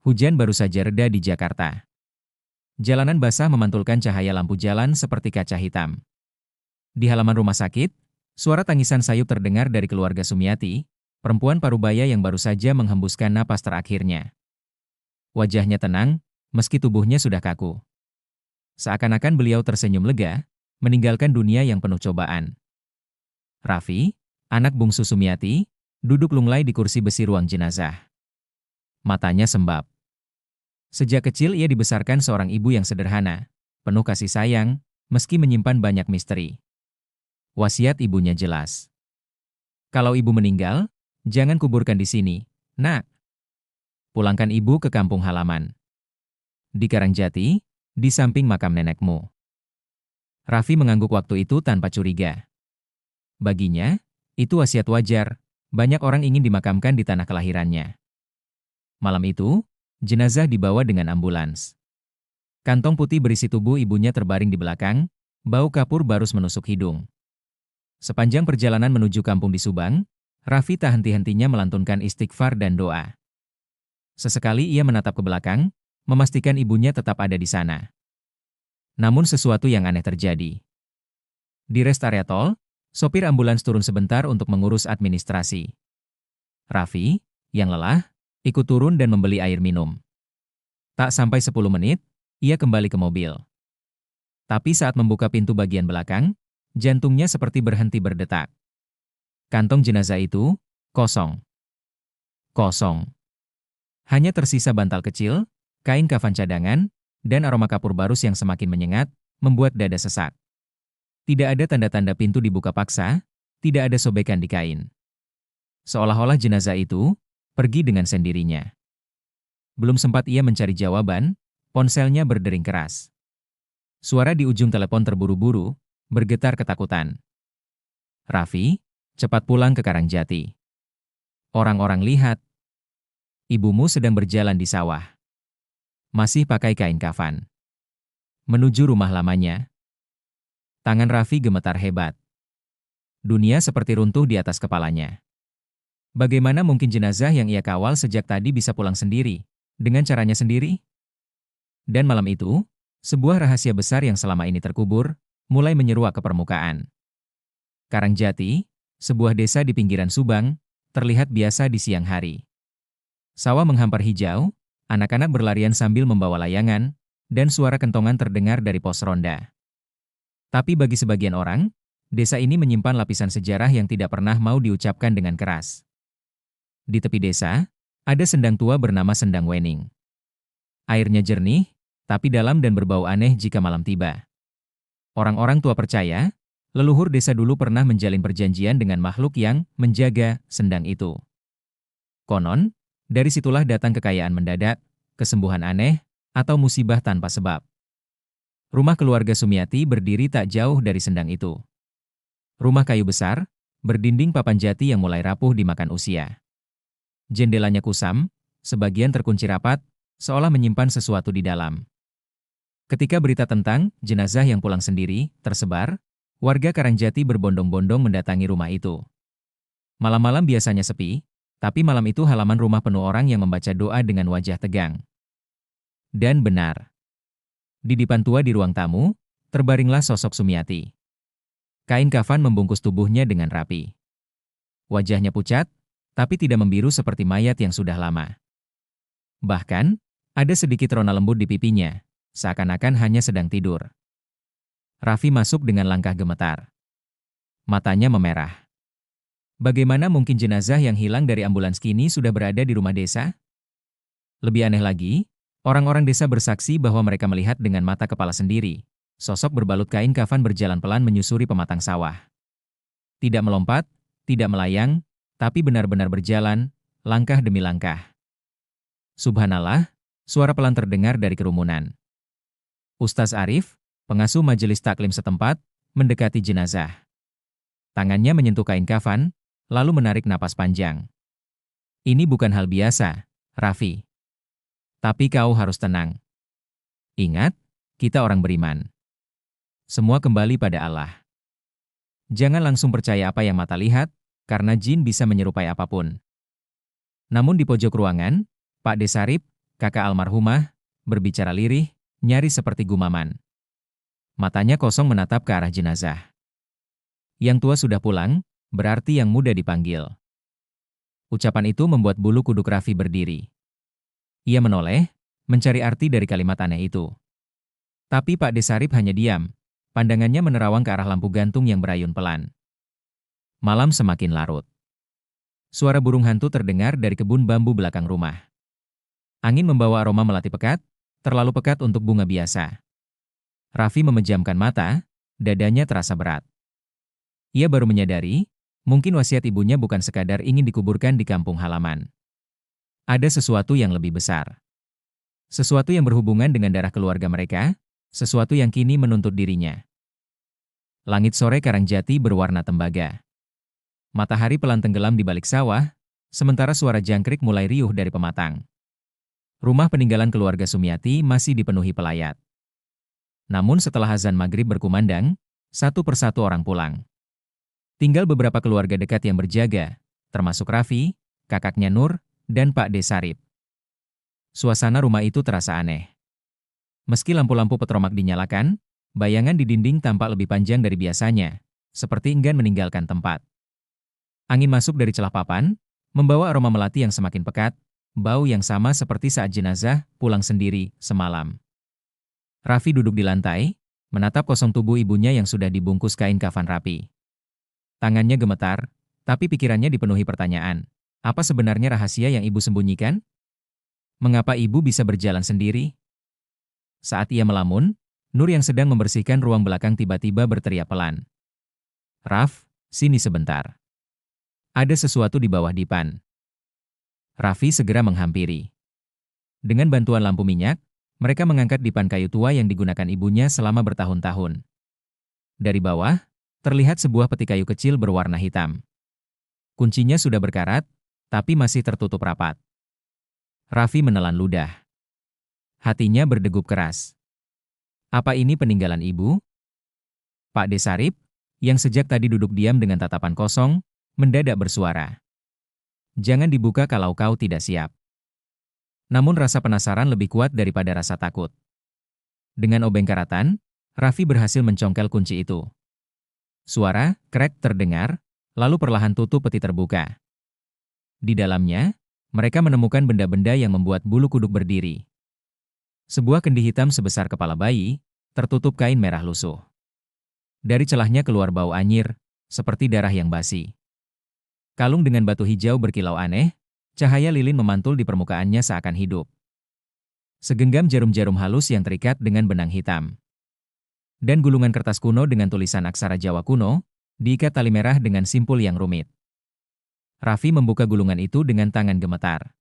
Hujan baru saja reda di Jakarta. Jalanan basah memantulkan cahaya lampu jalan seperti kaca hitam. Di halaman rumah sakit, suara tangisan sayup terdengar dari keluarga Sumiati, perempuan parubaya yang baru saja menghembuskan napas terakhirnya. Wajahnya tenang, meski tubuhnya sudah kaku. Seakan-akan beliau tersenyum lega, meninggalkan dunia yang penuh cobaan. Raffi, anak bungsu Sumiati, duduk lunglai di kursi besi ruang jenazah. Matanya sembab. Sejak kecil ia dibesarkan seorang ibu yang sederhana, penuh kasih sayang, meski menyimpan banyak misteri. Wasiat ibunya jelas. Kalau ibu meninggal, jangan kuburkan di sini, nak. Pulangkan ibu ke kampung halaman. Di Karangjati, di samping makam nenekmu. Raffi mengangguk waktu itu tanpa curiga. Baginya, itu wasiat wajar, banyak orang ingin dimakamkan di tanah kelahirannya. Malam itu, jenazah dibawa dengan ambulans. Kantong putih berisi tubuh ibunya terbaring di belakang, bau kapur barus menusuk hidung. Sepanjang perjalanan menuju kampung di Subang, Raffi tak henti-hentinya melantunkan istighfar dan doa. Sesekali ia menatap ke belakang, memastikan ibunya tetap ada di sana. Namun sesuatu yang aneh terjadi. Di rest area tol, sopir ambulans turun sebentar untuk mengurus administrasi. Raffi, yang lelah, ikut turun dan membeli air minum. Tak sampai 10 menit, ia kembali ke mobil. Tapi saat membuka pintu bagian belakang, jantungnya seperti berhenti berdetak. Kantong jenazah itu, kosong. Kosong. Hanya tersisa bantal kecil, kain kafan cadangan, dan aroma kapur barus yang semakin menyengat, membuat dada sesak. Tidak ada tanda-tanda pintu dibuka paksa, tidak ada sobekan di kain. Seolah-olah jenazah itu pergi dengan sendirinya. Belum sempat ia mencari jawaban, ponselnya berdering keras. Suara di ujung telepon terburu-buru, bergetar ketakutan. Raffi, cepat pulang ke Karangjati. Orang-orang lihat. Ibumu sedang berjalan di sawah. Masih pakai kain kafan. Menuju rumah lamanya. Tangan Raffi gemetar hebat. Dunia seperti runtuh di atas kepalanya. Bagaimana mungkin jenazah yang ia kawal sejak tadi bisa pulang sendiri, dengan caranya sendiri? Dan malam itu, sebuah rahasia besar yang selama ini terkubur, mulai menyeruak ke permukaan. Karangjati, sebuah desa di pinggiran Subang, terlihat biasa di siang hari. Sawah menghampar hijau, anak-anak berlarian sambil membawa layangan, dan suara kentongan terdengar dari pos ronda. Tapi bagi sebagian orang, desa ini menyimpan lapisan sejarah yang tidak pernah mau diucapkan dengan keras. Di tepi desa, ada sendang tua bernama Sendang Wening. Airnya jernih, tapi dalam dan berbau aneh jika malam tiba. Orang-orang tua percaya, leluhur desa dulu pernah menjalin perjanjian dengan makhluk yang menjaga sendang itu. Konon, dari situlah datang kekayaan mendadak, kesembuhan aneh, atau musibah tanpa sebab. Rumah keluarga Sumiati berdiri tak jauh dari sendang itu. Rumah kayu besar, berdinding papan jati yang mulai rapuh dimakan usia. Jendelanya kusam, sebagian terkunci rapat, seolah menyimpan sesuatu di dalam. Ketika berita tentang jenazah yang pulang sendiri tersebar, warga Karangjati berbondong-bondong mendatangi rumah itu. Malam-malam biasanya sepi, tapi malam itu halaman rumah penuh orang yang membaca doa dengan wajah tegang. Dan benar. Di dipan tua di ruang tamu, terbaringlah sosok Sumiati. Kain kafan membungkus tubuhnya dengan rapi. Wajahnya pucat, tapi tidak membiru seperti mayat yang sudah lama. Bahkan, ada sedikit rona lembut di pipinya, seakan-akan hanya sedang tidur. Raffi masuk dengan langkah gemetar. Matanya memerah. Bagaimana mungkin jenazah yang hilang dari ambulans kini sudah berada di rumah desa? Lebih aneh lagi, orang-orang desa bersaksi bahwa mereka melihat dengan mata kepala sendiri, sosok berbalut kain kafan berjalan pelan menyusuri pematang sawah. Tidak melompat, tidak melayang, tapi benar-benar berjalan, langkah demi langkah. Subhanallah, suara pelan terdengar dari kerumunan. Ustaz Arif, pengasuh majelis taklim setempat, mendekati jenazah. Tangannya menyentuh kain kafan, lalu menarik napas panjang. Ini bukan hal biasa, Raffi. Tapi kau harus tenang. Ingat, kita orang beriman. Semua kembali pada Allah. Jangan langsung percaya apa yang mata lihat, karena jin bisa menyerupai apapun. Namun di pojok ruangan, Pak Desarip, kakak almarhumah, berbicara lirih, nyaris seperti gumaman. Matanya kosong menatap ke arah jenazah. Yang tua sudah pulang, berarti yang muda dipanggil. Ucapan itu membuat bulu kuduk Raffi berdiri. Ia menoleh, mencari arti dari kalimat aneh itu. Tapi Pak Desarip hanya diam, pandangannya menerawang ke arah lampu gantung yang berayun pelan. Malam semakin larut. Suara burung hantu terdengar dari kebun bambu belakang rumah. Angin membawa aroma melati pekat, terlalu pekat untuk bunga biasa. Raffi memejamkan mata, dadanya terasa berat. Ia baru menyadari, mungkin wasiat ibunya bukan sekadar ingin dikuburkan di kampung halaman. Ada sesuatu yang lebih besar. Sesuatu yang berhubungan dengan darah keluarga mereka, sesuatu yang kini menuntut dirinya. Langit sore Karangjati berwarna tembaga. Matahari pelan tenggelam di balik sawah, sementara suara jangkrik mulai riuh dari pematang. Rumah peninggalan keluarga Sumiati masih dipenuhi pelayat. Namun setelah azan maghrib berkumandang, satu persatu orang pulang. Tinggal beberapa keluarga dekat yang berjaga, termasuk Raffi, kakaknya Nur, dan Pak Desarip. Suasana rumah itu terasa aneh. Meski lampu-lampu petromak dinyalakan, bayangan di dinding tampak lebih panjang dari biasanya, seperti enggan meninggalkan tempat. Angin masuk dari celah papan, membawa aroma melati yang semakin pekat, bau yang sama seperti saat jenazah pulang sendiri semalam. Raffi duduk di lantai, menatap kosong tubuh ibunya yang sudah dibungkus kain kafan rapi. Tangannya gemetar, tapi pikirannya dipenuhi pertanyaan. Apa sebenarnya rahasia yang ibu sembunyikan? Mengapa ibu bisa berjalan sendiri? Saat ia melamun, Nur yang sedang membersihkan ruang belakang tiba-tiba berteriak pelan. "Raf, sini sebentar. Ada sesuatu di bawah dipan." Raffi segera menghampiri. Dengan bantuan lampu minyak, mereka mengangkat dipan kayu tua yang digunakan ibunya selama bertahun-tahun. Dari bawah, terlihat sebuah peti kayu kecil berwarna hitam. Kuncinya sudah berkarat, tapi masih tertutup rapat. Raffi menelan ludah. Hatinya berdegup keras. Apa ini peninggalan ibu? Pak Desarip, yang sejak tadi duduk diam dengan tatapan kosong, mendadak bersuara. "Jangan dibuka kalau kau tidak siap." Namun rasa penasaran lebih kuat daripada rasa takut. Dengan obeng karatan, Raffi berhasil mencongkel kunci itu. Suara krek terdengar, lalu perlahan tutup peti terbuka. Di dalamnya, mereka menemukan benda-benda yang membuat bulu kuduk berdiri. Sebuah kendi hitam sebesar kepala bayi, tertutup kain merah lusuh. Dari celahnya keluar bau anyir, seperti darah yang basi. Kalung dengan batu hijau berkilau aneh, cahaya lilin memantul di permukaannya seakan hidup. Segenggam jarum-jarum halus yang terikat dengan benang hitam. Dan gulungan kertas kuno dengan tulisan aksara Jawa kuno, diikat tali merah dengan simpul yang rumit. Raffi membuka gulungan itu dengan tangan gemetar.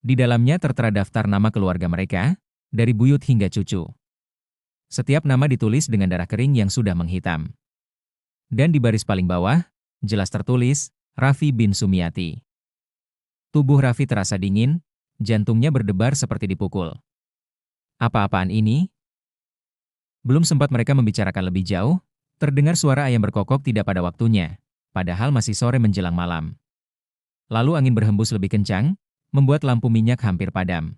Di dalamnya tertera daftar nama keluarga mereka, dari buyut hingga cucu. Setiap nama ditulis dengan darah kering yang sudah menghitam. Dan di baris paling bawah, jelas tertulis, Raffi bin Sumiati. Tubuh Raffi terasa dingin, jantungnya berdebar seperti dipukul. Apa-apaan ini? Belum sempat mereka membicarakan lebih jauh, terdengar suara ayam berkokok tidak pada waktunya, padahal masih sore menjelang malam. Lalu angin berhembus lebih kencang, membuat lampu minyak hampir padam.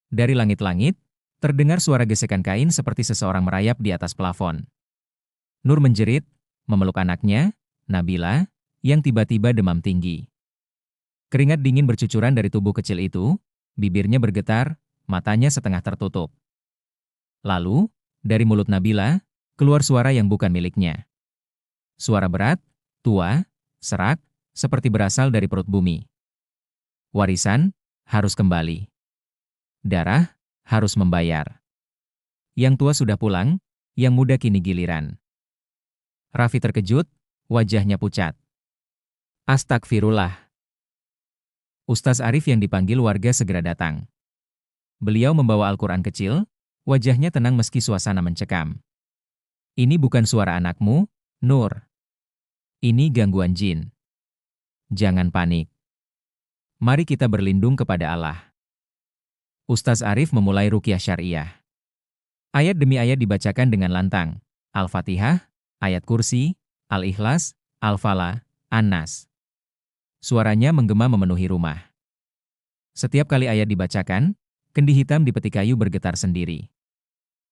Dari langit-langit, terdengar suara gesekan kain seperti seseorang merayap di atas plafon. Nur menjerit, memeluk anaknya, Nabila, yang tiba-tiba demam tinggi. Keringat dingin bercucuran dari tubuh kecil itu, bibirnya bergetar, matanya setengah tertutup. Lalu, dari mulut Nabila, keluar suara yang bukan miliknya. Suara berat, tua, serak, seperti berasal dari perut bumi. Warisan harus kembali. Darah harus membayar. Yang tua sudah pulang, yang muda kini giliran. Raffi terkejut, wajahnya pucat. Astagfirullah. Ustaz Arif yang dipanggil warga segera datang. Beliau membawa Al-Quran kecil, wajahnya tenang meski suasana mencekam. "Ini bukan suara anakmu, Nur. Ini gangguan jin. Jangan panik. Mari kita berlindung kepada Allah." Ustaz Arif memulai ruqyah syariah. Ayat demi ayat dibacakan dengan lantang. Al-Fatihah, ayat kursi, Al-Ikhlas, Al-Falah, An-Nas. Suaranya menggema memenuhi rumah. Setiap kali ayat dibacakan, kendi hitam di peti kayu bergetar sendiri.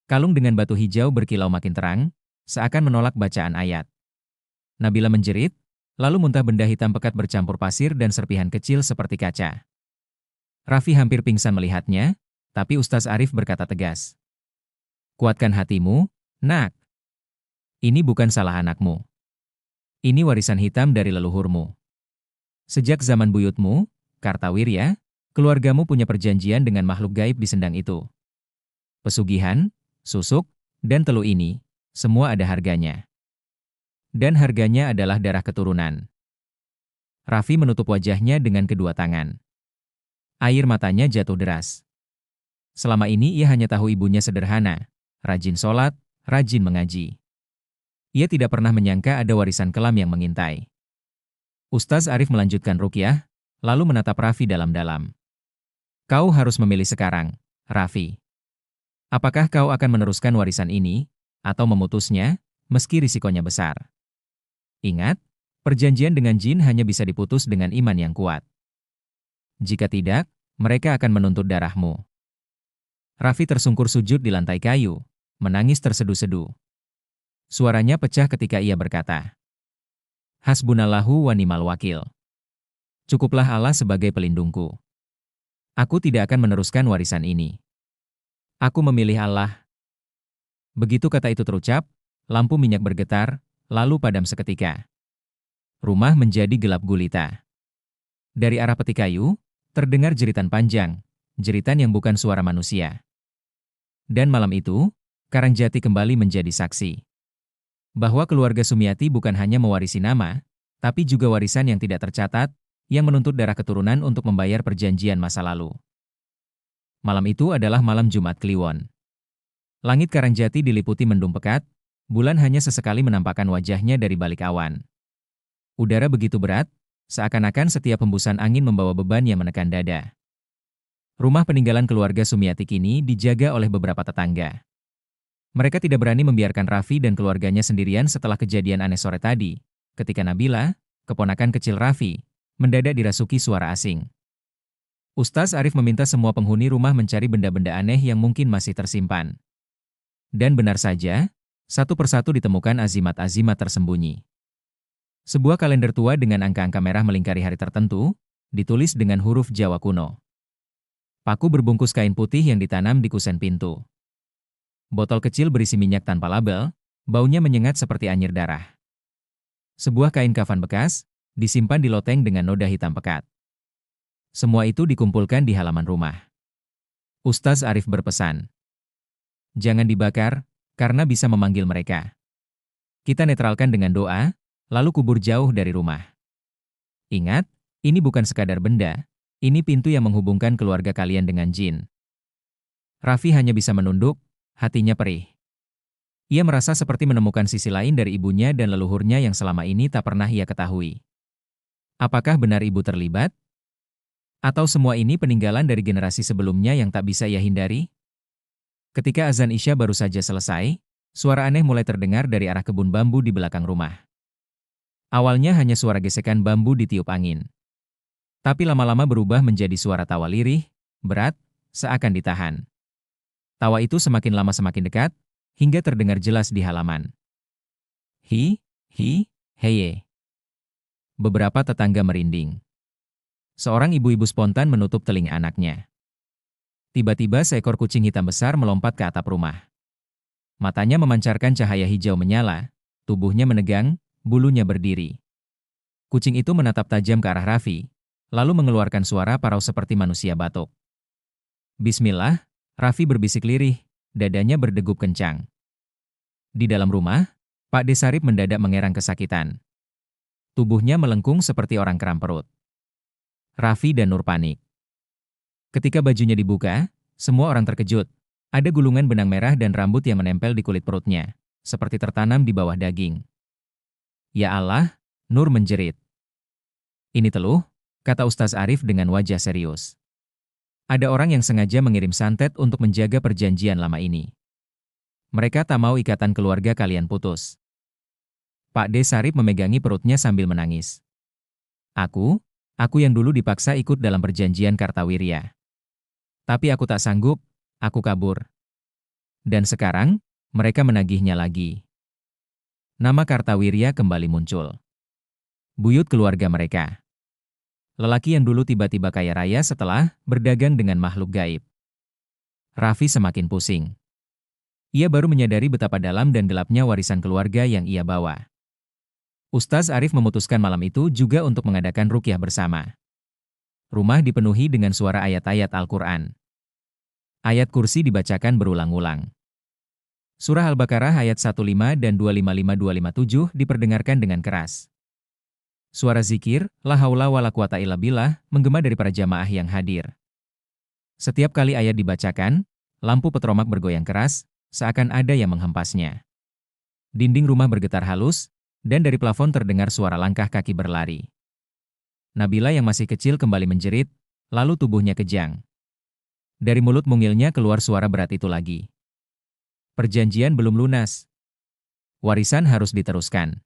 Kalung dengan batu hijau berkilau makin terang, seakan menolak bacaan ayat. Nabila menjerit, lalu muntah benda hitam pekat bercampur pasir dan serpihan kecil seperti kaca. Raffi hampir pingsan melihatnya, tapi Ustaz Arif berkata tegas. Kuatkan hatimu, nak. Ini bukan salah anakmu. Ini warisan hitam dari leluhurmu. Sejak zaman buyutmu, Kartawirya, keluargamu punya perjanjian dengan makhluk gaib di sendang itu. Pesugihan, susuk, dan telu ini, semua ada harganya. Dan harganya adalah darah keturunan. Raffi menutup wajahnya dengan kedua tangan. Air matanya jatuh deras. Selama ini ia hanya tahu ibunya sederhana, rajin sholat, rajin mengaji. Ia tidak pernah menyangka ada warisan kelam yang mengintai. Ustaz Arif melanjutkan ruqyah, lalu menatap Raffi dalam-dalam. Kau harus memilih sekarang, Raffi. Apakah kau akan meneruskan warisan ini, atau memutusnya, meski risikonya besar? Ingat, perjanjian dengan jin hanya bisa diputus dengan iman yang kuat. Jika tidak, mereka akan menuntut darahmu. Raffi tersungkur sujud di lantai kayu, menangis tersedu-sedu. Suaranya pecah ketika ia berkata, Hasbunallahu wa ni'mal wakil. Cukuplah Allah sebagai pelindungku. Aku tidak akan meneruskan warisan ini. Aku memilih Allah. Begitu kata itu terucap, lampu minyak bergetar, lalu padam seketika. Rumah menjadi gelap gulita. Dari arah peti kayu, terdengar jeritan panjang, jeritan yang bukan suara manusia. Dan malam itu, Karangjati kembali menjadi saksi. Bahwa keluarga Sumiati bukan hanya mewarisi nama, tapi juga warisan yang tidak tercatat, yang menuntut darah keturunan untuk membayar perjanjian masa lalu. Malam itu adalah malam Jumat Kliwon. Langit Karangjati diliputi mendung pekat, bulan hanya sesekali menampakkan wajahnya dari balik awan. Udara begitu berat, seakan-akan setiap hembusan angin membawa beban yang menekan dada. Rumah peninggalan keluarga Sumiati kini dijaga oleh beberapa tetangga. Mereka tidak berani membiarkan Raffi dan keluarganya sendirian setelah kejadian aneh sore tadi, ketika Nabila, keponakan kecil Raffi, mendadak dirasuki suara asing. Ustaz Arif meminta semua penghuni rumah mencari benda-benda aneh yang mungkin masih tersimpan. Dan benar saja, satu persatu ditemukan azimat-azimat tersembunyi. Sebuah kalender tua dengan angka-angka merah melingkari hari tertentu, ditulis dengan huruf Jawa kuno. Paku berbungkus kain putih yang ditanam di kusen pintu. Botol kecil berisi minyak tanpa label, baunya menyengat seperti anyir darah. Sebuah kain kafan bekas, disimpan di loteng dengan noda hitam pekat. Semua itu dikumpulkan di halaman rumah. Ustaz Arif berpesan, jangan dibakar, karena bisa memanggil mereka. Kita netralkan dengan doa, lalu kubur jauh dari rumah. Ingat, ini bukan sekadar benda, ini pintu yang menghubungkan keluarga kalian dengan jin. Raffi hanya bisa menunduk, hatinya perih. Ia merasa seperti menemukan sisi lain dari ibunya dan leluhurnya yang selama ini tak pernah ia ketahui. Apakah benar ibu terlibat? Atau semua ini peninggalan dari generasi sebelumnya yang tak bisa ia hindari? Ketika azan Isya baru saja selesai, suara aneh mulai terdengar dari arah kebun bambu di belakang rumah. Awalnya hanya suara gesekan bambu ditiup angin. Tapi lama-lama berubah menjadi suara tawa lirih, berat, seakan ditahan. Tawa itu semakin lama semakin dekat, hingga terdengar jelas di halaman. Heye. Beberapa tetangga merinding. Seorang ibu-ibu spontan menutup telinga anaknya. Tiba-tiba seekor kucing hitam besar melompat ke atap rumah. Matanya memancarkan cahaya hijau menyala, tubuhnya menegang, bulunya berdiri. Kucing itu menatap tajam ke arah Raffi, lalu mengeluarkan suara parau seperti manusia batuk. Bismillah, Raffi berbisik lirih, dadanya berdegup kencang. Di dalam rumah, Pak Desarip mendadak mengerang kesakitan. Tubuhnya melengkung seperti orang kram perut. Raffi dan Nur panik. Ketika bajunya dibuka, semua orang terkejut. Ada gulungan benang merah dan rambut yang menempel di kulit perutnya, seperti tertanam di bawah daging. Ya Allah, Nur menjerit. Ini teluh, kata Ustaz Arif dengan wajah serius. Ada orang yang sengaja mengirim santet untuk menjaga perjanjian lama ini. Mereka tak mau ikatan keluarga kalian putus. Pak D. Sarip memegangi perutnya sambil menangis. Aku yang dulu dipaksa ikut dalam perjanjian Kartawirya. Tapi aku tak sanggup, aku kabur. Dan sekarang, mereka menagihnya lagi. Nama Kartawirya kembali muncul. Buyut keluarga mereka. Lelaki yang dulu tiba-tiba kaya raya setelah berdagang dengan makhluk gaib. Raffi semakin pusing. Ia baru menyadari betapa dalam dan gelapnya warisan keluarga yang ia bawa. Ustaz Arif memutuskan malam itu juga untuk mengadakan ruqyah bersama. Rumah dipenuhi dengan suara ayat-ayat Al-Quran. Ayat kursi dibacakan berulang-ulang. Surah Al-Baqarah ayat 15 dan 255257 diperdengarkan dengan keras. Suara zikir, la haula wala quwata illa billah, menggema dari para jamaah yang hadir. Setiap kali ayat dibacakan, lampu petromak bergoyang keras, seakan ada yang menghempasnya. Dinding rumah bergetar halus, dan dari plafon terdengar suara langkah kaki berlari. Nabila yang masih kecil kembali menjerit, lalu tubuhnya kejang. Dari mulut mungilnya keluar suara berat itu lagi. Perjanjian belum lunas. Warisan harus diteruskan.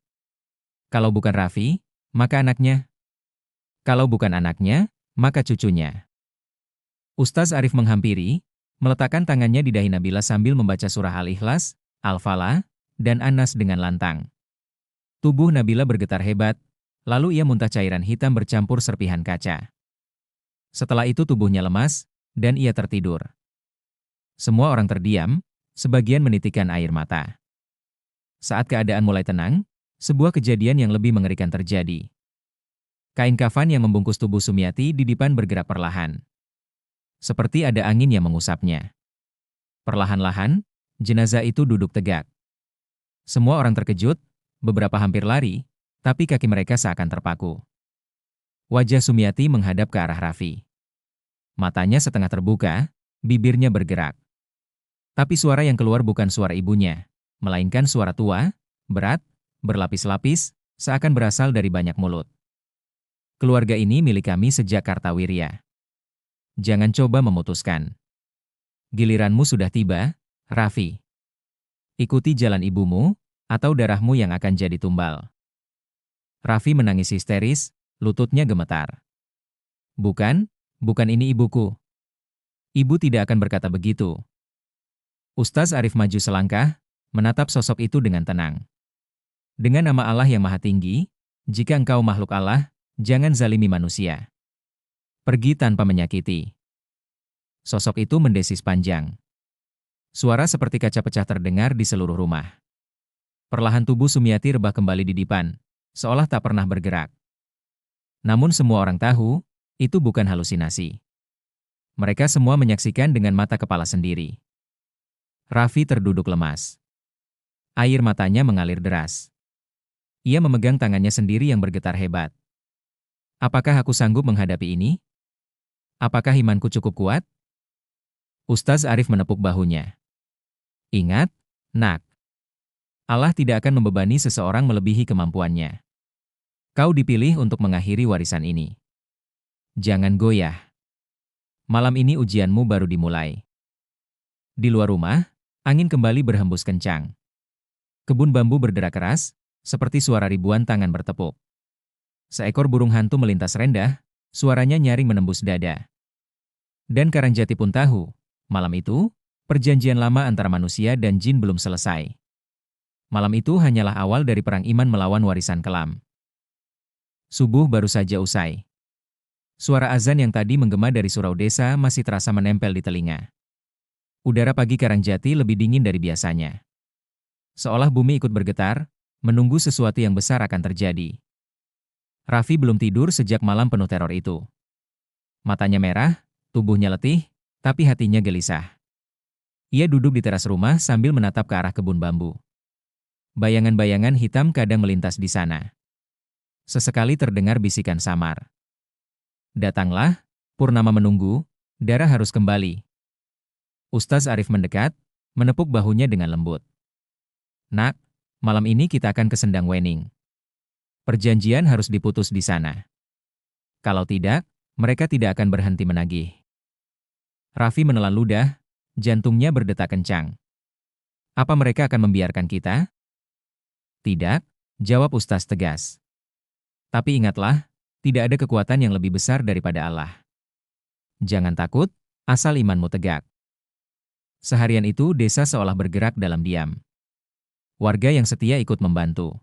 Kalau bukan Raffi, maka anaknya. Kalau bukan anaknya, maka cucunya. Ustaz Arif menghampiri, meletakkan tangannya di dahi Nabila sambil membaca surah Al-Ikhlas, Al-Falah, dan An-Nas dengan lantang. Tubuh Nabila bergetar hebat, lalu ia muntah cairan hitam bercampur serpihan kaca. Setelah itu tubuhnya lemas, dan ia tertidur. Semua orang terdiam, sebagian menitikkan air mata. Saat keadaan mulai tenang, sebuah kejadian yang lebih mengerikan terjadi. Kain kafan yang membungkus tubuh Sumiati di depan bergerak perlahan. Seperti ada angin yang mengusapnya. Perlahan-lahan, jenazah itu duduk tegak. Semua orang terkejut, beberapa hampir lari, tapi kaki mereka seakan terpaku. Wajah Sumiati menghadap ke arah Raffi. Matanya setengah terbuka, bibirnya bergerak. Tapi suara yang keluar bukan suara ibunya, melainkan suara tua, berat, berlapis-lapis, seakan berasal dari banyak mulut. Keluarga ini milik kami sejak Kartawirya. Jangan coba memutuskan. Giliranmu sudah tiba, Raffi. Ikuti jalan ibumu, atau darahmu yang akan jadi tumbal. Raffi menangis histeris, lututnya gemetar. Bukan, bukan ini ibuku. Ibu tidak akan berkata begitu. Ustaz Arif maju selangkah, menatap sosok itu dengan tenang. Dengan nama Allah yang Maha Tinggi, jika engkau makhluk Allah, jangan zalimi manusia. Pergi tanpa menyakiti. Sosok itu mendesis panjang. Suara seperti kaca pecah terdengar di seluruh rumah. Perlahan tubuh Sumiati rebah kembali di dipan, seolah tak pernah bergerak. Namun semua orang tahu, itu bukan halusinasi. Mereka semua menyaksikan dengan mata kepala sendiri. Raffi terduduk lemas. Air matanya mengalir deras. Ia memegang tangannya sendiri yang bergetar hebat. Apakah aku sanggup menghadapi ini? Apakah imanku cukup kuat? Ustaz Arif menepuk bahunya. Ingat, nak. Allah tidak akan membebani seseorang melebihi kemampuannya. Kau dipilih untuk mengakhiri warisan ini. Jangan goyah. Malam ini ujianmu baru dimulai. Di luar rumah, angin kembali berhembus kencang. Kebun bambu berderak keras, seperti suara ribuan tangan bertepuk. Seekor burung hantu melintas rendah, suaranya nyaring menembus dada. Dan Karangjati pun tahu, malam itu, perjanjian lama antara manusia dan jin belum selesai. Malam itu hanyalah awal dari perang iman melawan warisan kelam. Subuh baru saja usai. Suara azan yang tadi menggema dari surau desa masih terasa menempel di telinga. Udara pagi Karangjati lebih dingin dari biasanya. Seolah bumi ikut bergetar, menunggu sesuatu yang besar akan terjadi. Raffi belum tidur sejak malam penuh teror itu. Matanya merah, tubuhnya letih, tapi hatinya gelisah. Ia duduk di teras rumah sambil menatap ke arah kebun bambu. Bayangan-bayangan hitam kadang melintas di sana. Sesekali terdengar bisikan samar. Datanglah, purnama menunggu, darah harus kembali. Ustaz Arif mendekat, menepuk bahunya dengan lembut. Nak, malam ini kita akan ke Sendang Wening. Perjanjian harus diputus di sana. Kalau tidak, mereka tidak akan berhenti menagih. Raffi menelan ludah, jantungnya berdetak kencang. Apa mereka akan membiarkan kita? Tidak, jawab Ustaz tegas. Tapi ingatlah, Tidak ada kekuatan yang lebih besar daripada Allah. Jangan takut, asal imanmu tegak. Seharian itu desa seolah bergerak dalam diam. Warga yang setia ikut membantu.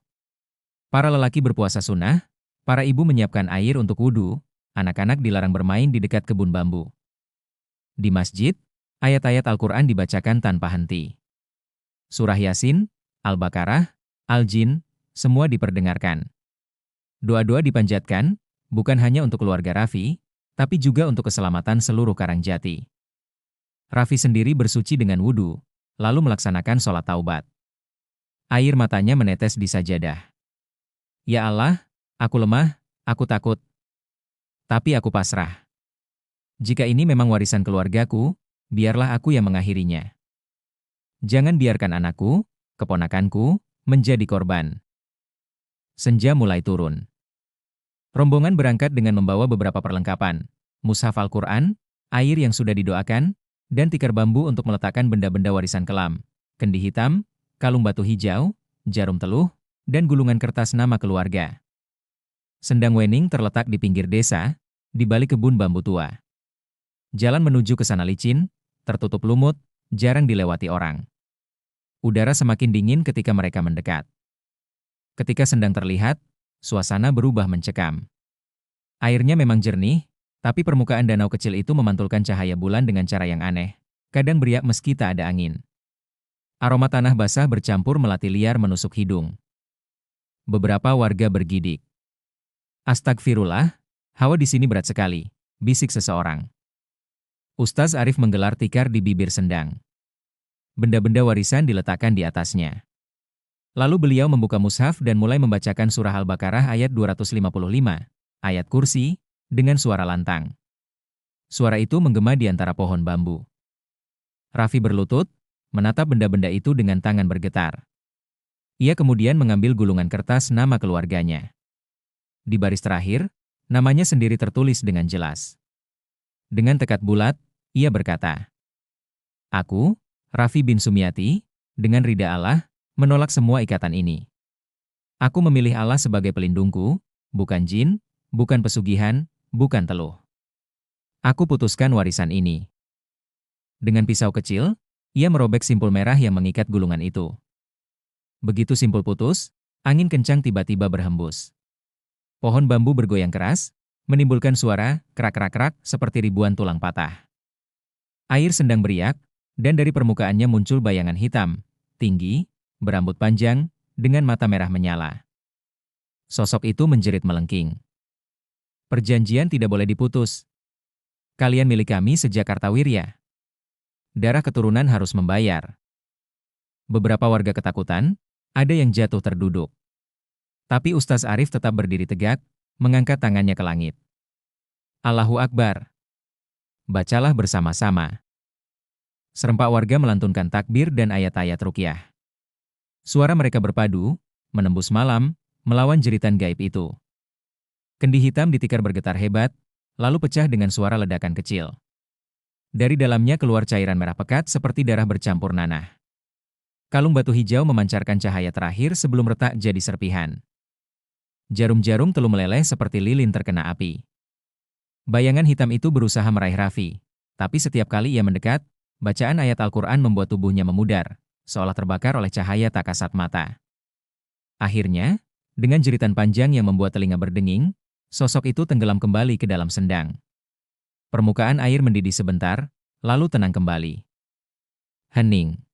Para lelaki berpuasa sunnah, para ibu menyiapkan air untuk wudhu, anak-anak dilarang bermain di dekat kebun bambu. Di masjid, ayat-ayat Al-Quran dibacakan tanpa henti. Surah Yasin, Al-Baqarah, Al-Jin, semua diperdengarkan. Doa-doa dipanjatkan, bukan hanya untuk keluarga Raffi, tapi juga untuk keselamatan seluruh Karangjati. Raffi sendiri bersuci dengan wudhu, lalu melaksanakan sholat taubat. Air matanya menetes di sajadah. Ya Allah, aku lemah, aku takut. Tapi aku pasrah. Jika ini memang warisan keluargaku, biarlah aku yang mengakhirinya. Jangan biarkan anakku, keponakanku, menjadi korban. Senja mulai turun. Rombongan berangkat dengan membawa beberapa perlengkapan, mushaf Al-Quran, air yang sudah didoakan, dan tikar bambu untuk meletakkan benda-benda warisan kelam, kendi hitam, kalung batu hijau, jarum teluh, dan gulungan kertas nama keluarga. Sendang Wening terletak di pinggir desa, di balik kebun bambu tua. Jalan menuju ke sana licin, tertutup lumut, jarang dilewati orang. Udara semakin dingin ketika mereka mendekat. Ketika sendang terlihat, suasana berubah mencekam. Airnya memang jernih, tapi permukaan danau kecil itu memantulkan cahaya bulan dengan cara yang aneh, kadang beriak meski tak ada angin. Aroma tanah basah bercampur melati liar menusuk hidung. Beberapa warga bergidik. Astagfirullah, hawa di sini berat sekali, bisik seseorang. Ustaz Arif menggelar tikar di bibir sendang. Benda-benda warisan diletakkan di atasnya. Lalu beliau membuka mushaf dan mulai membacakan surah Al-Baqarah ayat 255, ayat kursi, dengan suara lantang. Suara itu menggema di antara pohon bambu. Raffi berlutut, menatap benda-benda itu dengan tangan bergetar. Ia kemudian mengambil gulungan kertas nama keluarganya. Di baris terakhir, namanya sendiri tertulis dengan jelas. Dengan tekad bulat, ia berkata, "Aku, Raffi bin Sumiati, dengan ridha Allah, menolak semua ikatan ini. Aku memilih Allah sebagai pelindungku, bukan jin, bukan pesugihan, bukan teluh. Aku putuskan warisan ini." Dengan pisau kecil, ia merobek simpul merah yang mengikat gulungan itu. Begitu simpul putus, angin kencang tiba-tiba berhembus. Pohon bambu bergoyang keras, menimbulkan suara krak-krak-krak seperti ribuan tulang patah. Air sendang beriak, dan dari permukaannya muncul bayangan hitam, tinggi, berambut panjang, dengan mata merah menyala. Sosok itu menjerit melengking. "Perjanjian tidak boleh diputus. Kalian milik kami sejak Kartawirya. Darah keturunan harus membayar." Beberapa warga ketakutan, ada yang jatuh terduduk. Tapi Ustaz Arif tetap berdiri tegak, mengangkat tangannya ke langit. "Allahu Akbar." Bacalah bersama-sama. Serempak warga melantunkan takbir dan ayat-ayat ruqyah. Suara mereka berpadu, menembus malam, melawan jeritan gaib itu. Kendi hitam ditikar bergetar hebat, lalu pecah dengan suara ledakan kecil. Dari dalamnya keluar cairan merah pekat seperti darah bercampur nanah. Kalung batu hijau memancarkan cahaya terakhir sebelum retak jadi serpihan. Jarum-jarum teluh meleleh seperti lilin terkena api. Bayangan hitam itu berusaha meraih Raffi, tapi setiap kali ia mendekat, bacaan ayat Al-Quran membuat tubuhnya memudar, seolah terbakar oleh cahaya tak kasat mata. Akhirnya, dengan jeritan panjang yang membuat telinga berdenging, sosok itu tenggelam kembali ke dalam sendang. Permukaan air mendidih sebentar, lalu tenang kembali. Hening.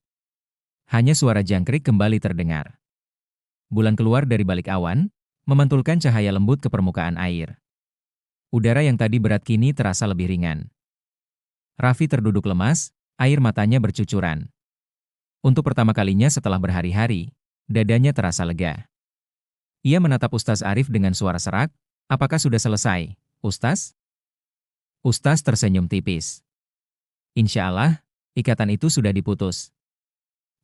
Hanya suara jangkrik kembali terdengar. Bulan keluar dari balik awan, memantulkan cahaya lembut ke permukaan air. Udara yang tadi berat kini terasa lebih ringan. Raffi terduduk lemas, air matanya bercucuran. Untuk pertama kalinya setelah berhari-hari, dadanya terasa lega. Ia menatap Ustaz Arif dengan suara serak, "Apakah sudah selesai, Ustaz?" Ustaz tersenyum tipis. "Insya Allah, ikatan itu sudah diputus.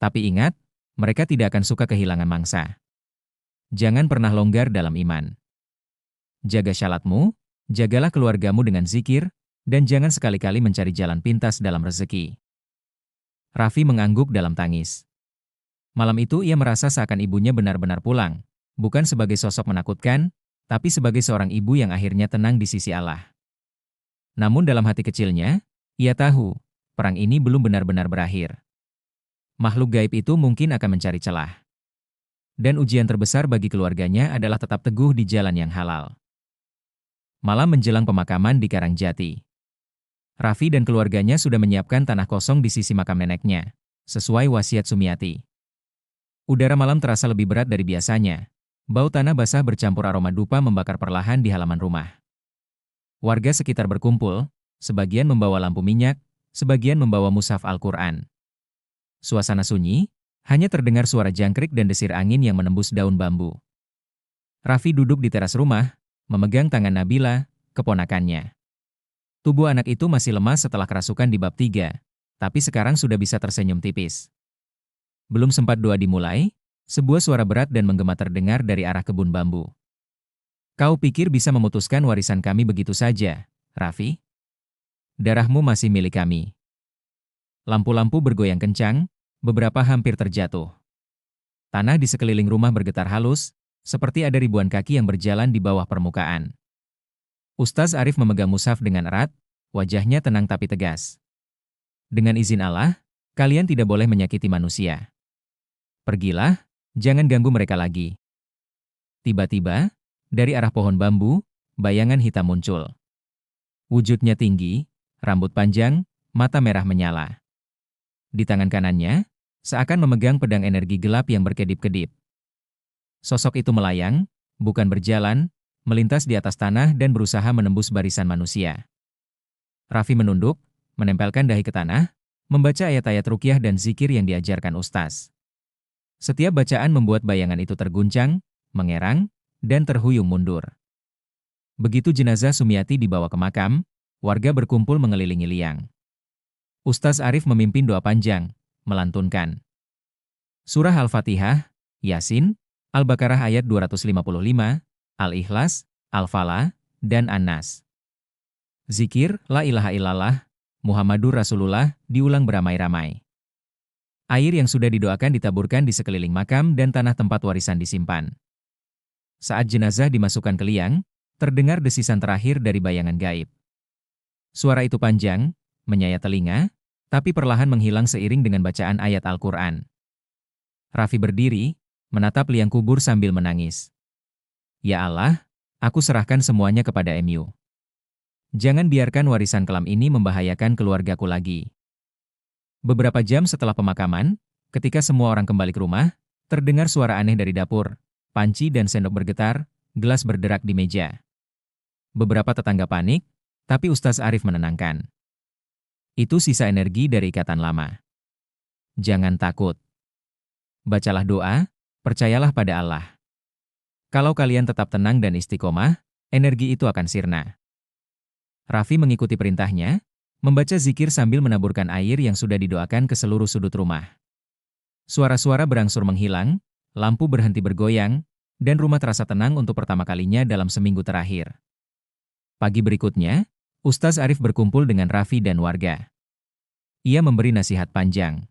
Tapi ingat, mereka tidak akan suka kehilangan mangsa. Jangan pernah longgar dalam iman. Jaga syalatmu, jagalah keluargamu dengan zikir, dan jangan sekali-kali mencari jalan pintas dalam rezeki." Raffi mengangguk dalam tangis. Malam itu ia merasa seakan ibunya benar-benar pulang, bukan sebagai sosok menakutkan, tapi sebagai seorang ibu yang akhirnya tenang di sisi Allah. Namun dalam hati kecilnya, ia tahu, perang ini belum benar-benar berakhir. Makhluk gaib itu mungkin akan mencari celah. Dan ujian terbesar bagi keluarganya adalah tetap teguh di jalan yang halal. Malam menjelang pemakaman di Karangjati, Raffi dan keluarganya sudah menyiapkan tanah kosong di sisi makam neneknya, sesuai wasiat Sumiati. Udara malam terasa lebih berat dari biasanya. Bau tanah basah bercampur aroma dupa membakar perlahan di halaman rumah. Warga sekitar berkumpul, sebagian membawa lampu minyak, sebagian membawa mushaf Al-Quran. Suasana sunyi, hanya terdengar suara jangkrik dan desir angin yang menembus daun bambu. Raffi duduk di teras rumah, memegang tangan Nabila, keponakannya. Tubuh anak itu masih lemas setelah kerasukan di bab 3, tapi sekarang sudah bisa tersenyum tipis. Belum sempat doa dimulai, sebuah suara berat dan menggema terdengar dari arah kebun bambu. Kau pikir bisa memutuskan warisan kami begitu saja, Raffi? Darahmu masih milik kami. Lampu-lampu bergoyang kencang, beberapa hampir terjatuh. Tanah di sekeliling rumah bergetar halus, seperti ada ribuan kaki yang berjalan di bawah permukaan. Ustaz Arif memegang mushaf dengan erat, wajahnya tenang tapi tegas. Dengan izin Allah, kalian tidak boleh menyakiti manusia. Pergilah, jangan ganggu mereka lagi. Tiba-tiba, dari arah pohon bambu, bayangan hitam muncul. Wujudnya tinggi, rambut panjang, mata merah menyala. Di tangan kanannya, seakan memegang pedang energi gelap yang berkedip-kedip. Sosok itu melayang, bukan berjalan, melintas di atas tanah dan berusaha menembus barisan manusia. Raffi menunduk, menempelkan dahi ke tanah, membaca ayat-ayat ruqyah dan zikir yang diajarkan ustaz. Setiap bacaan membuat bayangan itu terguncang, mengerang, dan terhuyung mundur. Begitu jenazah Sumiati dibawa ke makam, warga berkumpul mengelilingi liang. Ustaz Arif memimpin doa panjang, melantunkan Surah Al-Fatihah, Yasin, Al-Baqarah ayat 255, Al-Ikhlas, Al-Falah, dan An-Nas. Zikir, La ilaha illallah, Muhammadur Rasulullah, diulang beramai-ramai. Air yang sudah didoakan ditaburkan di sekeliling makam dan tanah tempat warisan disimpan. Saat jenazah dimasukkan ke liang, terdengar desisan terakhir dari bayangan gaib. Suara itu panjang, menyayat telinga, tapi perlahan menghilang seiring dengan bacaan ayat Al-Quran. Raffi berdiri, menatap liang kubur sambil menangis. Ya Allah, aku serahkan semuanya kepada MU. Jangan biarkan warisan kelam ini membahayakan keluargaku lagi. Beberapa jam setelah pemakaman, ketika semua orang kembali ke rumah, terdengar suara aneh dari dapur, panci dan sendok bergetar, gelas berderak di meja. Beberapa tetangga panik, tapi Ustaz Arif menenangkan. Itu sisa energi dari ikatan lama. Jangan takut. Bacalah doa, percayalah pada Allah. Kalau kalian tetap tenang dan istiqomah, energi itu akan sirna. Raffi mengikuti perintahnya, membaca zikir sambil menaburkan air yang sudah didoakan ke seluruh sudut rumah. Suara-suara berangsur menghilang, lampu berhenti bergoyang, dan rumah terasa tenang untuk pertama kalinya dalam seminggu terakhir. Pagi berikutnya, Ustaz Arif berkumpul dengan Raffi dan warga. Ia memberi nasihat panjang.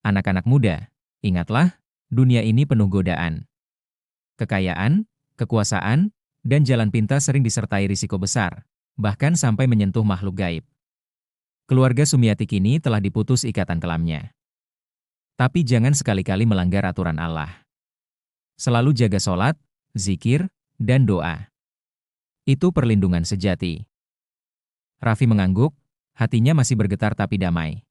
Anak-anak muda, ingatlah, dunia ini penuh godaan. Kekayaan, kekuasaan, dan jalan pintas sering disertai risiko besar, bahkan sampai menyentuh makhluk gaib. Keluarga Sumiati kini telah diputus ikatan kelamnya. Tapi jangan sekali-kali melanggar aturan Allah. Selalu jaga sholat, zikir, dan doa. Itu perlindungan sejati. Raffi mengangguk, hatinya masih bergetar tapi damai.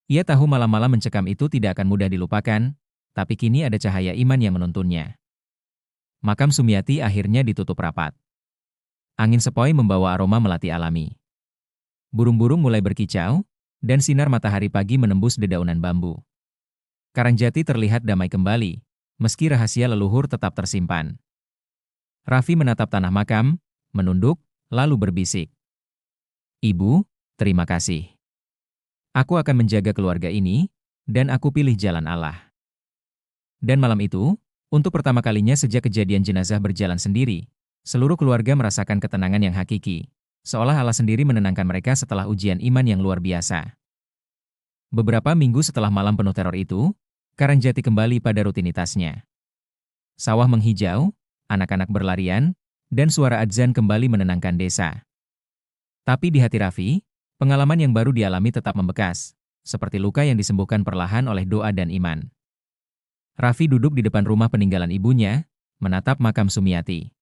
Ia tahu malam-malam mencekam itu tidak akan mudah dilupakan, tapi kini ada cahaya iman yang menuntunnya. Makam Sumiati akhirnya ditutup rapat. Angin sepoi membawa aroma melati alami. Burung-burung mulai berkicau, dan sinar matahari pagi menembus dedaunan bambu. Karangjati terlihat damai kembali, meski rahasia leluhur tetap tersimpan. Raffi menatap tanah makam, menunduk, lalu berbisik. Ibu, terima kasih. Aku akan menjaga keluarga ini, dan aku pilih jalan Allah. Dan malam itu, untuk pertama kalinya sejak kejadian jenazah berjalan sendiri, seluruh keluarga merasakan ketenangan yang hakiki, seolah Allah sendiri menenangkan mereka setelah ujian iman yang luar biasa. Beberapa minggu setelah malam penuh teror itu, Karangjati kembali pada rutinitasnya. Sawah menghijau, anak-anak berlarian, dan suara adzan kembali menenangkan desa. Tapi di hati Raffi, pengalaman yang baru dialami tetap membekas, seperti luka yang disembuhkan perlahan oleh doa dan iman. Raffi duduk di depan rumah peninggalan ibunya, menatap makam Sumiati.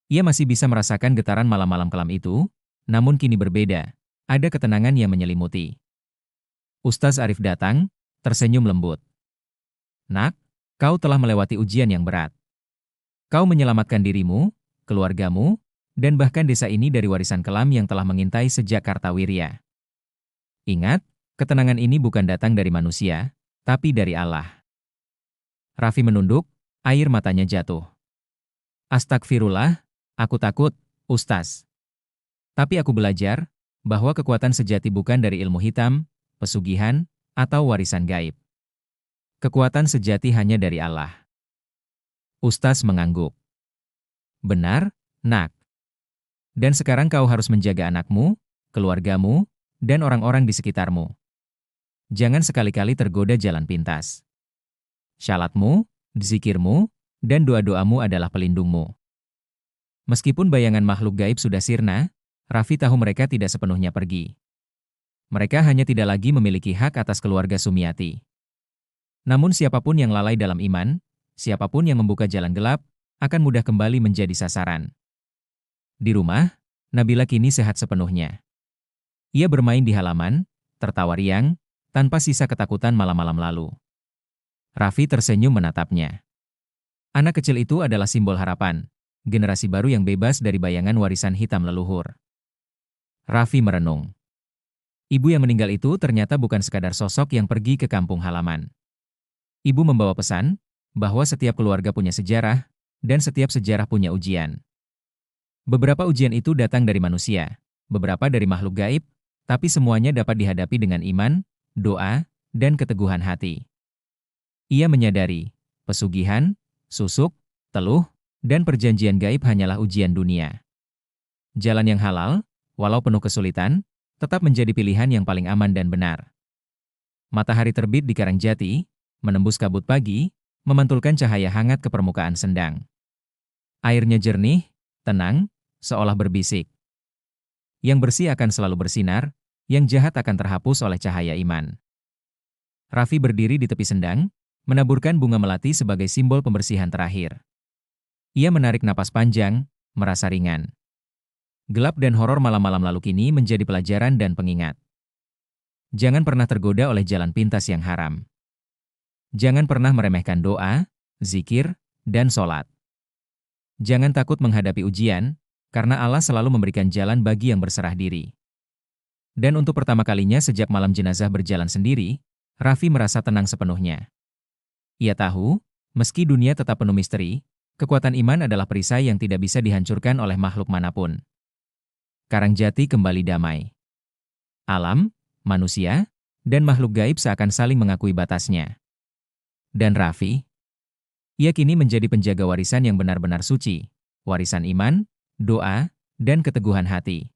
Ia masih bisa merasakan getaran malam-malam kelam itu, namun kini berbeda, ada ketenangan yang menyelimuti. Ustaz Arif datang, tersenyum lembut. "Nak, kau telah melewati ujian yang berat. Kau menyelamatkan dirimu, keluargamu, dan bahkan desa ini dari warisan kelam yang telah mengintai sejak Kartawirya. Ingat, ketenangan ini bukan datang dari manusia, tapi dari Allah." Raffi menunduk, air matanya jatuh. "Astagfirullah, aku takut, Ustaz. Tapi aku belajar bahwa kekuatan sejati bukan dari ilmu hitam, pesugihan, atau warisan gaib. Kekuatan sejati hanya dari Allah." Ustaz mengangguk. "Benar, Nak. Dan sekarang kau harus menjaga anakmu, keluargamu, dan orang-orang di sekitarmu. Jangan sekali-kali tergoda jalan pintas. Syalatmu, zikirmu, dan doa-doamu adalah pelindungmu." Meskipun bayangan makhluk gaib sudah sirna, Raffi tahu mereka tidak sepenuhnya pergi. Mereka hanya tidak lagi memiliki hak atas keluarga Sumiati. Namun siapapun yang lalai dalam iman, siapapun yang membuka jalan gelap, akan mudah kembali menjadi sasaran. Di rumah, Nabila kini sehat sepenuhnya. Ia bermain di halaman, tertawa riang, tanpa sisa ketakutan malam-malam lalu. Raffi tersenyum menatapnya. Anak kecil itu adalah simbol harapan, generasi baru yang bebas dari bayangan warisan hitam leluhur. Raffi merenung. Ibu yang meninggal itu ternyata bukan sekadar sosok yang pergi ke kampung halaman. Ibu membawa pesan bahwa setiap keluarga punya sejarah, dan setiap sejarah punya ujian. Beberapa ujian itu datang dari manusia, beberapa dari makhluk gaib, tapi semuanya dapat dihadapi dengan iman, doa, dan keteguhan hati. Ia menyadari, pesugihan, susuk, teluh, dan perjanjian gaib hanyalah ujian dunia. Jalan yang halal, walau penuh kesulitan, tetap menjadi pilihan yang paling aman dan benar. Matahari terbit di Karangjati, menembus kabut pagi, memantulkan cahaya hangat ke permukaan sendang. Airnya jernih, tenang, seolah berbisik. Yang bersih akan selalu bersinar, yang jahat akan terhapus oleh cahaya iman. Raffi berdiri di tepi sendang, menaburkan bunga melati sebagai simbol pembersihan terakhir. Ia menarik napas panjang, merasa ringan. Gelap dan horor malam-malam lalu kini menjadi pelajaran dan pengingat. Jangan pernah tergoda oleh jalan pintas yang haram. Jangan pernah meremehkan doa, zikir, dan sholat. Jangan takut menghadapi ujian, karena Allah selalu memberikan jalan bagi yang berserah diri. Dan untuk pertama kalinya sejak malam jenazah berjalan sendiri, Raffi merasa tenang sepenuhnya. Ia tahu, meski dunia tetap penuh misteri, kekuatan iman adalah perisai yang tidak bisa dihancurkan oleh makhluk manapun. Karangjati kembali damai. Alam, manusia, dan makhluk gaib seakan saling mengakui batasnya. Dan Raffi, ia kini menjadi penjaga warisan yang benar-benar suci, warisan iman, doa, dan keteguhan hati.